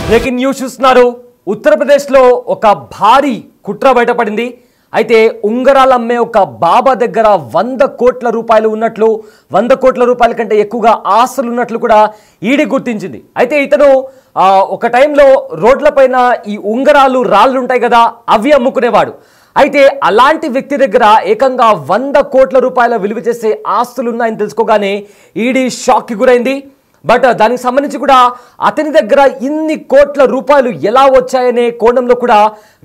Breaking news చూస్తున్నారు. ఉత్తరప్రదేశ్లో ఒక భారీ కుట్ర బయటపడింది. అయితే ఉంగరాలు అమ్మే ఒక బాబా దగ్గర 100 కోట్ల రూపాయలు ఉన్నట్లు, 100 కోట్ల రూపాయల కంటే ఎక్కువగా ఆస్తులు ఉన్నట్లు కూడా ఈడీ గుర్తించింది. అయితే ఇతను ఒక టైంలో రోడ్లపైన ఈ ఉంగరాలు రాళ్ళు ఉంటాయి కదా, అవి అమ్ముకునేవాడు. అయితే అలాంటి వ్యక్తి దగ్గర ఏకంగా 100 కోట్ల రూపాయల విలువ చేసే ఆస్తులు ఉన్నాయని తెలుసుకోగానే ఈడీ షాక్కి గురైంది. బట్ దానికి సంబంధించి కూడా అతని దగ్గర ఇన్ని కోట్ల రూపాయలు ఎలా వచ్చాయనే కోణంలో కూడా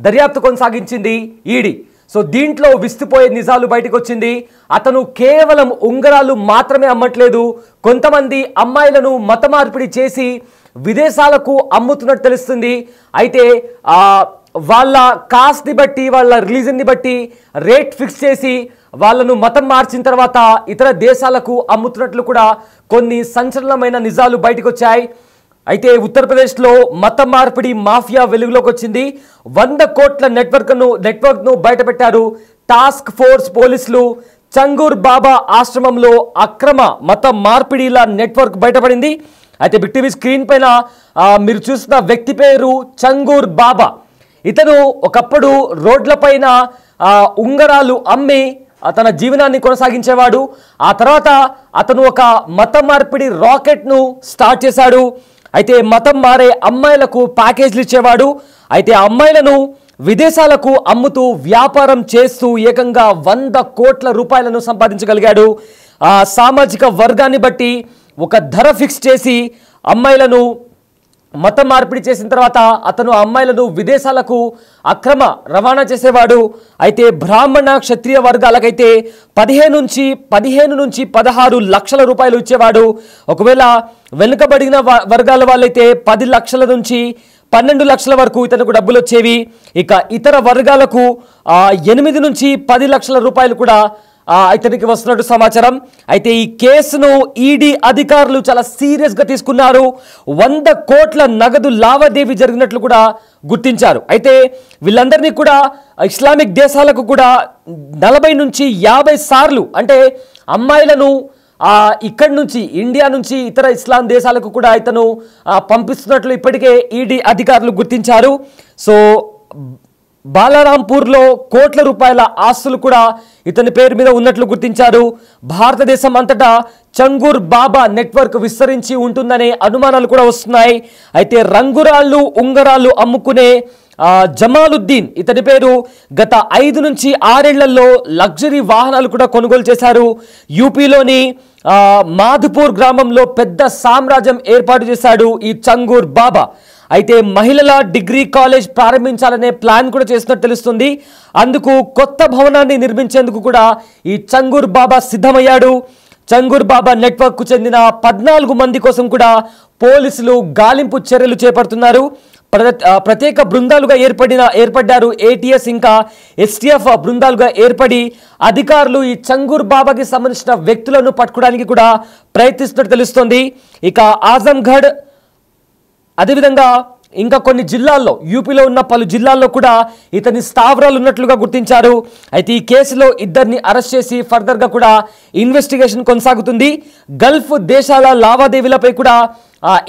దర్యాప్తు కొనసాగించింది ఈడీ. సో దీంట్లో విస్తుపోయే నిజాలు బయటకు వచ్చింది. అతను కేవలం ఉంగరాలు మాత్రమే అమ్మట్లేదు, కొంతమంది అమ్మాయిలను మత మార్పిడి చేసి విదేశాలకు అమ్ముతున్నట్టు తెలుస్తుంది. అయితే వాళ్ళ కాస్ట్ని బట్టి, వాళ్ళ రిలీజన్ని బట్టి రేట్ ఫిక్స్ చేసి వాళ్ళను మతం మార్చిన తర్వాత ఇతర దేశాలకు అమ్ముతున్నట్లు కూడా కొన్ని సంచలనమైన నిజాలు బయటకు వచ్చాయి. అయితే ఉత్తరప్రదేశ్లో మత మార్పిడి మాఫియా వెలుగులోకి వచ్చింది. 100 కోట్ల నెట్వర్క్ను బయటపెట్టారు టాస్క్ ఫోర్స్ పోలీసులు. చంగూర్ బాబా ఆశ్రమంలో అక్రమ మత మార్పిడిల నెట్వర్క్ బయటపడింది. అయితే బిగ్ టీవీ స్క్రీన్ పైన మీరు చూస్తున్న వ్యక్తి పేరు చంగూర్ బాబా. ఇతను ఒకప్పుడు రోడ్లపైన ఉంగరాలు అమ్మి తన జీవనాన్ని కొనసాగించేవాడు. ఆ తర్వాత అతను ఒక మత మార్పిడి రాకెట్ను స్టార్ట్ చేశాడు. అయితే మతం మారే అమ్మాయిలకు ప్యాకేజీలు ఇచ్చేవాడు. అయితే అమ్మాయిలను విదేశాలకు అమ్ముతూ వ్యాపారం చేస్తూ ఏకంగా 100 కోట్ల రూపాయలను సంపాదించగలిగాడు. సామాజిక వర్గాన్ని బట్టి ఒక ధర ఫిక్స్ చేసి అమ్మాయిలను మత మార్పిడి చేసిన తర్వాత అతను అమ్మాయిలను విదేశాలకు అక్రమ రవాణా చేసేవాడు. అయితే బ్రాహ్మణ క్షత్రియ వర్గాలకైతే 15 నుంచి 16 లక్షల రూపాయలు ఇచ్చేవాడు. ఒకవేళ వెనుకబడిన వర్గాల వాళ్ళైతే 10 లక్షల నుంచి 12 లక్షల వరకు ఇతనికి డబ్బులు వచ్చేవి. ఇక ఇతర వర్గాలకు 8 నుంచి 10 లక్షల రూపాయలు కూడా ఇతనికి వస్తున్నట్టు సమాచారం. అయితే ఈ కేసును ఈడీ అధికారులు చాలా సీరియస్గా తీసుకున్నారు. 100 కోట్ల నగదు లావాదేవీ జరిగినట్లు కూడా గుర్తించారు. అయితే వీళ్ళందరినీ కూడా ఇస్లామిక్ దేశాలకు కూడా 40 నుంచి 50 సార్లు, అంటే అమ్మాయిలను ఇక్కడి నుంచి ఇండియా నుంచి ఇతర ఇస్లాం దేశాలకు కూడా ఇతను పంపిస్తున్నట్లు ఇప్పటికే ఈడీ అధికారులు గుర్తించారు. సో బాలారాంపూర్లో కోట్ల రూపాయల ఆస్తులు కూడా ఇతని పేరు మీద ఉన్నట్లు గుర్తించారు. భారతదేశం అంతటా చంగూర్ బాబా నెట్వర్క్ విస్తరించి ఉంటుందనే అనుమానాలు కూడా వస్తున్నాయి. అయితే రంగురాళ్ళు ఉంగరాలు అమ్ముకునే జమాలుద్దీన్ ఇతని పేరు గత 5 నుంచి 6 ఏళ్లలో లగ్జరీ వాహనాలు కూడా కొనుగోలు చేశారు. యూపీలోని మాధుపూర్ గ్రామంలో పెద్ద సామ్రాజ్యం ఏర్పాటు చేశాడు ఈ చంగూర్ బాబా. అయితే మహిళల డిగ్రీ కాలేజ్ ప్రారంభించాలనే ప్లాన్ కూడా చేస్తున్నట్టు తెలుస్తుంది. అందుకు కొత్త భవనాన్ని నిర్మించేందుకు కూడా ఈ చంగూర్ బాబా సిద్ధమయ్యాడు. చంగూర్ బాబా నెట్వర్క్కు చెందిన 14 మంది కోసం కూడా పోలీసులు గాలింపు చర్యలు చేపడుతున్నారు. ప్రత్యేక బృందాలుగా ఏర్పడ్డారు. ఏటీఎస్ ఇంకా ఎస్టీఎఫ్ బృందాలుగా ఏర్పడి అధికారులు ఈ చంగూర్ బాబాకి సంబంధించిన వ్యక్తులను పట్టుకోవడానికి కూడా ప్రయత్నిస్తున్నట్టు తెలుస్తోంది. ఇక ఆజంఘడ్, అదేవిధంగా ఇంకా కొన్ని జిల్లాల్లో, యూపీలో ఉన్న పలు జిల్లాల్లో కూడా ఇతని స్థావరాలు ఉన్నట్లుగా గుర్తించారు. అయితే ఈ కేసులో 2 అరెస్ట్ చేసి ఫర్దర్గా కూడా ఇన్వెస్టిగేషన్ కొనసాగుతుంది. గల్ఫ్ దేశాల లావాదేవీలపై కూడా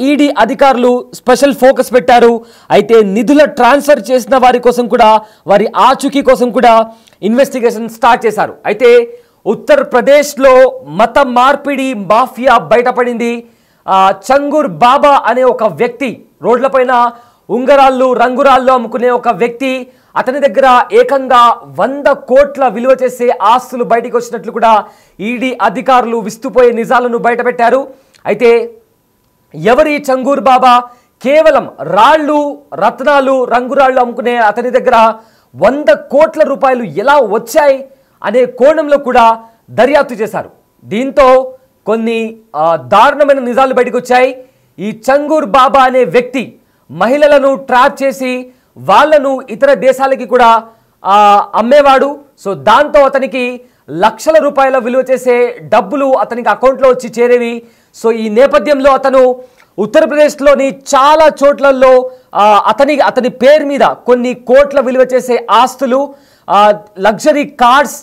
ఈడీ అధికారులు స్పెషల్ ఫోకస్ పెట్టారు. అయితే నిధుల ట్రాన్స్ఫర్ చేసిన వారి కోసం కూడా, వారి ఆచూకీ కోసం కూడా ఇన్వెస్టిగేషన్ స్టార్ట్ చేశారు. అయితే ఉత్తరప్రదేశ్లో మత మార్పిడి మాఫియా బయటపడింది. చంగూర్ బాబా అనే ఒక వ్యక్తి, రోడ్లపైన ఉంగరాళ్ళు రంగురాళ్ళు అమ్ముకునే ఒక వ్యక్తి, అతని దగ్గర ఏకంగా 100 కోట్ల విలువ చేసే ఆస్తులు బయటకు వచ్చినట్లు కూడా ఈడీ అధికారులు విస్తుపోయే నిజాలను బయటపెట్టారు. అయితే ఎవరి చంగూర్ బాబా? కేవలం రాళ్ళు, రత్నాలు, రంగురాళ్ళు అమ్ముకునే అతని దగ్గర 100 కోట్ల రూపాయలు ఎలా వచ్చాయి అనే కోణంలో కూడా దర్యాప్తు చేశారు. దీంతో కొన్ని దారుణమైన నిజాలు బయటకు వచ్చాయి. ఈ చంగూర్ బాబా అనే వ్యక్తి మహిళలను ట్రాప్ చేసి వాళ్ళను ఇతర దేశాలకి కూడా అమ్మేవాడు. సో దాంతో అతనికి లక్షల రూపాయల విలువ చేసే డబ్బులు అతనికి అకౌంట్లో వచ్చి చేరేవి. సో ఈ నేపథ్యంలో అతను ఉత్తరప్రదేశ్లోని చాలా చోట్లలో అతని పేరు మీద కొన్ని కోట్ల విలువ చేసే ఆస్తులు, లగ్జరీ కార్స్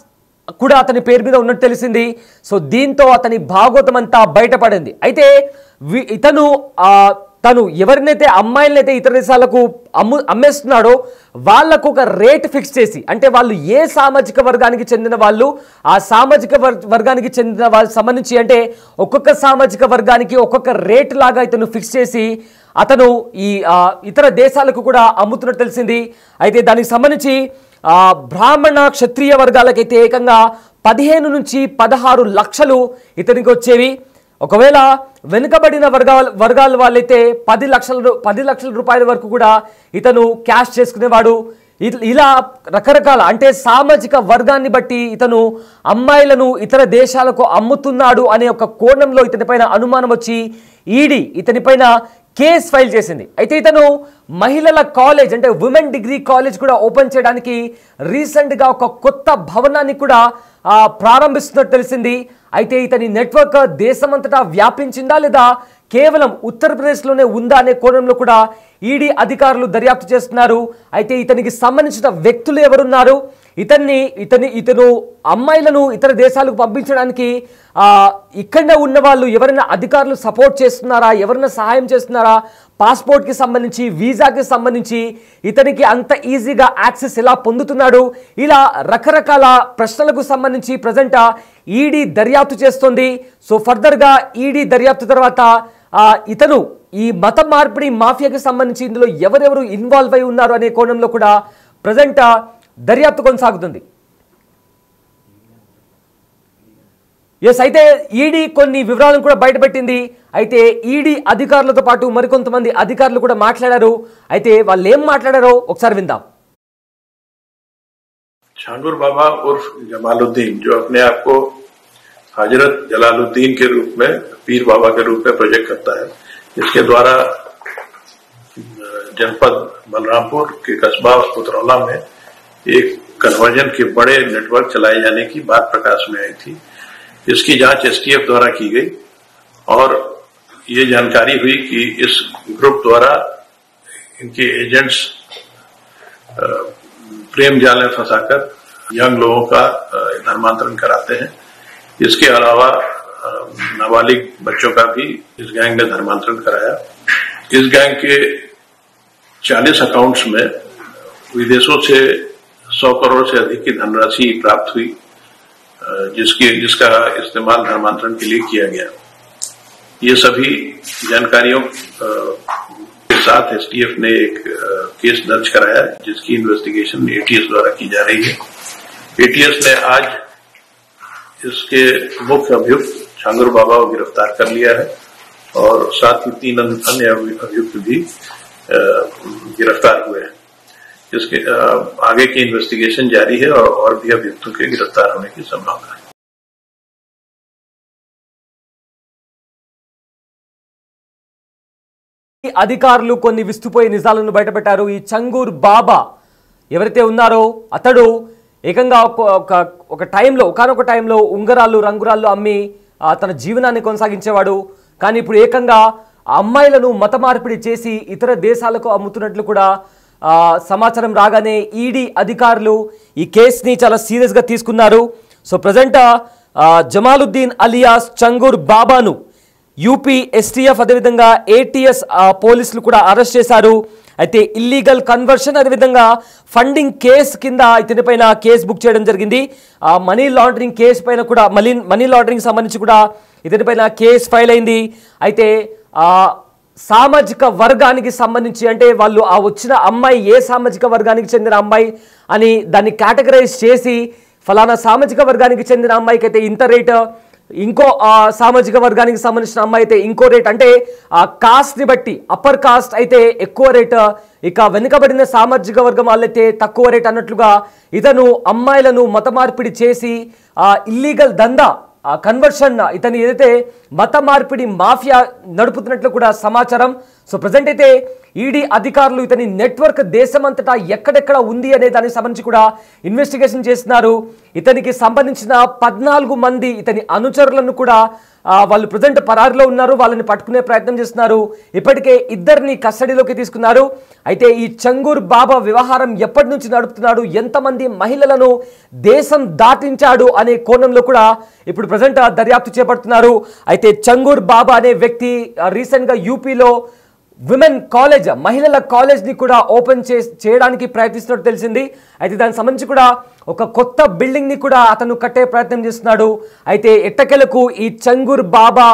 కూడా అతని పేరు మీద ఉన్నట్టు తెలిసింది. సో దీంతో అతని భాగోతం అంతా బయటపడింది. అయితే ఇతను తను ఎవరినైతే అమ్మాయిలనైతే ఇతర దేశాలకు అమ్మేస్తున్నాడో వాళ్ళకు ఒక రేట్ ఫిక్స్ చేసి, అంటే వాళ్ళు ఏ సామాజిక వర్గానికి చెందిన వాళ్ళు, ఆ సామాజిక వర్గానికి చెందిన వాళ్ళకి సంబంధించి అంటే ఒక్కొక్క సామాజిక వర్గానికి ఒక్కొక్క రేట్ లాగా ఇతను ఫిక్స్ చేసి అతను ఈ ఇతర దేశాలకు కూడా అమ్ముతున్నట్టు తెలిసింది. అయితే దానికి సంబంధించి బ్రాహ్మణ క్షత్రియ వర్గాలకైతే ఏకంగా 15 నుంచి 16 లక్షలు ఇతనికి వచ్చేవి. ఒకవేళ వెనుకబడిన వర్గాల వాళ్ళైతే 10 లక్షల రూపాయల వరకు కూడా ఇతను క్యాష్ చేసుకునేవాడు. ఇలా రకరకాల అంటే సామాజిక వర్గాన్ని బట్టి ఇతను అమ్మాయిలను ఇతర దేశాలకు అమ్ముతున్నాడు అనే ఒక కోణంలో ఇతనిపైన అనుమానం వచ్చి ఈడీ ఇతనిపైన కేసు ఫైల్ చేసింది. అయితే ఇతను మహిళల కాలేజ్ అంటే ఉమెన్ డిగ్రీ కాలేజ్ కూడా ఓపెన్ చేయడానికి రీసెంట్గా ఒక కొత్త భవనాన్ని కూడా ప్రారంభిస్తున్నట్టు తెలిసింది. అయితే ఇతని నెట్వర్క్ దేశమంతటా వ్యాపించిందా లేదా కేవలం ఉత్తరప్రదేశ్లోనే ఉందా అనే కోణంలో కూడా ఈడీ అధికారులు దర్యాప్తు చేస్తున్నారు. అయితే ఇతనికి సంబంధించిన వ్యక్తులు ఎవరున్నారు, ఇతను అమ్మాయిలను ఇతర దేశాలకు పంపించడానికి ఇక్కడనే ఉన్న వాళ్ళు ఎవరైనా అధికారులు సపోర్ట్ చేస్తున్నారా, ఎవరైనా సహాయం చేస్తున్నారా, పాస్పోర్ట్కి సంబంధించి వీసాకి సంబంధించి ఇతనికి అంత ఈజీగా యాక్సెస్ ఎలా పొందుతున్నాడు, ఇలా రకరకాల ప్రశ్నలకు సంబంధించి ప్రజెంట్ ఈడీ దర్యాప్తు చేస్తుంది. సో ఫర్దర్గా ఈడీ దర్యాప్తు తర్వాత ఇతను ఈ మత మార్పిడి మాఫియాకి సంబంధించి ఇందులో ఎవరెవరు ఇన్వాల్వ్ అయి ఉన్నారు అనే కోణంలో కూడా ప్రజెంట్ దర్యాప్తు కొనసాగుతుంది. అయితే ఈడీ కొన్ని వివరాలను కూడా బయటపెట్టింది. అయితే ఈడీ అధికారులతో పాటు మరికొంతమంది అధికారులు కూడా మాట్లాడారు. అయితే వాళ్ళు ఏం మాట్లాడారో ఒకసారి విందాం. छांगुर बाबा उर्फ जमालुद्दीन, जो अपने आप को हजरत जलालुद्दीन के रूप में, पीर बाबा के रूप में प्रोजेक्ट करता है, इसके द्वारा जनपद बलरामपुर के कस्बा उतरौला में एक कन्वर्जन के बड़े नेटवर्क चलाए जाने की बात प्रकाश में आई थी. इसकी जांच एसटीएफ द्वारा की गई और ये जानकारी हुई कि इस ग्रुप द्वारा इनके एजेंट्स प्रेम जाल में फंसाकर यंग लोगों का धर्मांतरण कराते हैं. इसके अलावा नाबालिग बच्चों का भी इस गैंग ने धर्मांतरण कराया. इस गैंग के 40 अकाउंट्स में विदेशों से 100 करोड़ से अधिक की धनराशि प्राप्त हुई, जिसका इस्तेमाल धर्मांतरण के लिए किया गया. ये सभी जानकारियों के साथ एसटीएफ ने एक केस दर्ज कराया, जिसकी इन्वेस्टिगेशन एटीएस द्वारा की जा रही है. एटीएस ने आज इसके मुख्य अभियुक्त छांगुर बाबा को गिरफ्तार कर लिया है और साथ ही 3 अन्य अभियुक्त भी गिरफ्तार हुए हैं. इसके आगे की इन्वेस्टिगेशन जारी है और भी अभियुक्तों के गिरफ्तार होने की संभावना है. అధికారులు కొన్ని విస్తుపోయే నిజాలను బయటపెట్టారు. ఈ చంగూర్ బాబా ఎవరైతే ఉన్నారో అతడు ఏకంగా ఒక టైంలో ఒకానొక టైంలో ఉంగరాలు రంగురాళ్ళు అమ్మి తన జీవనాన్ని కొనసాగించేవాడు. కానీ ఇప్పుడు ఏకంగా అమ్మాయిలను మత మార్పిడి చేసి ఇతర దేశాలకు అమ్ముతున్నట్లు కూడా సమాచారం రాగానే ఈడీ అధికారులు ఈ కేసుని చాలా సీరియస్గా తీసుకున్నారు. So present Jamaluddin alias Changur బాబాను యూపీ ఎస్టీఎఫ్ అదేవిధంగా ఏటీఎస్ పోలీసులు కూడా అరెస్ట్ చేశారు. అయితే ఇల్లీగల్ కన్వర్షన్ అదేవిధంగా ఫండింగ్ కేసు కింద ఇతనిపైన కేసు బుక్ చేయడం జరిగింది. మనీ లాండరింగ్ కేసు పైన కూడా మనీ లాండరింగ్ సంబంధించి కూడా ఇతనిపైన కేసు ఫైల్ అయింది. అయితే సామాజిక వర్గానికి సంబంధించి అంటే వాళ్ళు వచ్చిన అమ్మాయి ఏ సామాజిక వర్గానికి చెందిన అమ్మాయి అని దాన్ని కేటగరైజ్ చేసి ఫలానా సామాజిక వర్గానికి చెందిన అమ్మాయికి అయితే ఇంత రేట్, ఇంకో సామాజిక వర్గానికి సంబంధించిన అమ్మాయి అయితే ఇంకో రేట్, అంటే కాస్ట్ని బట్టి అప్పర్ కాస్ట్ అయితే ఎక్కువ రేట్, ఇక వెనుకబడిన సామాజిక వర్గం వాళ్ళైతే తక్కువ రేట్ అన్నట్లుగా ఇతను అమ్మాయిలను మత మార్పిడి చేసి ఇల్లీగల్ దందా కన్వర్షన్ ఇతని ఏదైతే మత మార్పిడి మాఫియా నడుపుతున్నట్లు కూడా సమాచారం. సో ప్రజెంట్ అయితే ఈడీ అధికారులు ఇతని నెట్వర్క్ దేశమంతటా ఎక్కడెక్కడ ఉంది అనే దానికి సంబంధించి కూడా ఇన్వెస్టిగేషన్ చేస్తున్నారు. ఇతనికి సంబంధించిన 14 మంది ఇతని అనుచరులను కూడా వాళ్ళు ప్రజెంట్ పరారిలో ఉన్నారు, వాళ్ళని పట్టుకునే ప్రయత్నం చేస్తున్నారు. ఇప్పటికే 2 కస్టడీలోకి తీసుకున్నారు. అయితే ఈ చంగూర్ బాబా వ్యవహారం ఎప్పటి నుంచి నడుపుతున్నాడు, ఎంతమంది మహిళలను దేశం దాటించాడు అనే కోణంలో కూడా ఇప్పుడు ప్రజెంట్ దర్యాప్తు చేపడుతున్నారు. అయితే చంగూర్ బాబా అనే వ్యక్తి రీసెంట్గా యూపీలో విమెన్ కాలేజ్, మహిళల కాలేజ్ని కూడా ఓపెన్ చేయడానికి ప్రయత్నిస్తున్నట్టు తెలిసింది. అయితే దానికి సంబంధించి కూడా ఒక కొత్త బిల్డింగ్ని కూడా అతను కట్టే ప్రయత్నం చేస్తున్నాడు. అయితే ఎట్టకేలకు ఈ చంగూర్ బాబా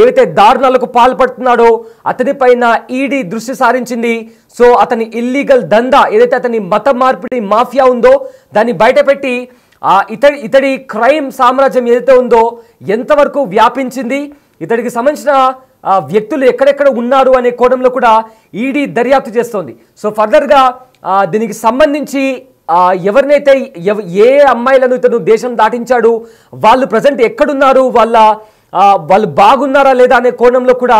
ఏవైతే దారుణాలకు పాల్పడుతున్నాడో అతని పైన ఈడీ దృష్టి సారించింది. సో అతని ఇల్లీగల్ దందా ఏదైతే అతని మత మార్పిడి మాఫియా ఉందో దాన్ని బయటపెట్టి ఇతడి క్రైమ్ సామ్రాజ్యం ఏదైతే ఉందో ఎంతవరకు వ్యాపించింది, ఇతడికి సంబంధించిన వ్యక్తులు ఎక్కడెక్కడ ఉన్నారు అనే కోణంలో కూడా ఈడీ దర్యాప్తు చేస్తోంది. సో ఫర్దర్గా దీనికి సంబంధించి ఎవరినైతే ఏ అమ్మాయిలను ఇతను దేశం దాటించాడు, వాళ్ళు ప్రజెంట్ ఎక్కడున్నారు, వాళ్ళు బాగున్నారా లేదా అనే కోణంలో కూడా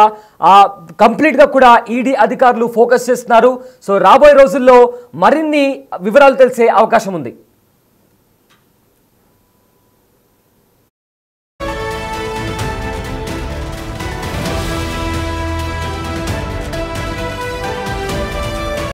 కంప్లీట్గా కూడా ఈడీ అధికారులు ఫోకస్ చేస్తున్నారు. సో రాబోయే రోజుల్లో మరిన్ని వివరాలు తెలిసే అవకాశం ఉంది.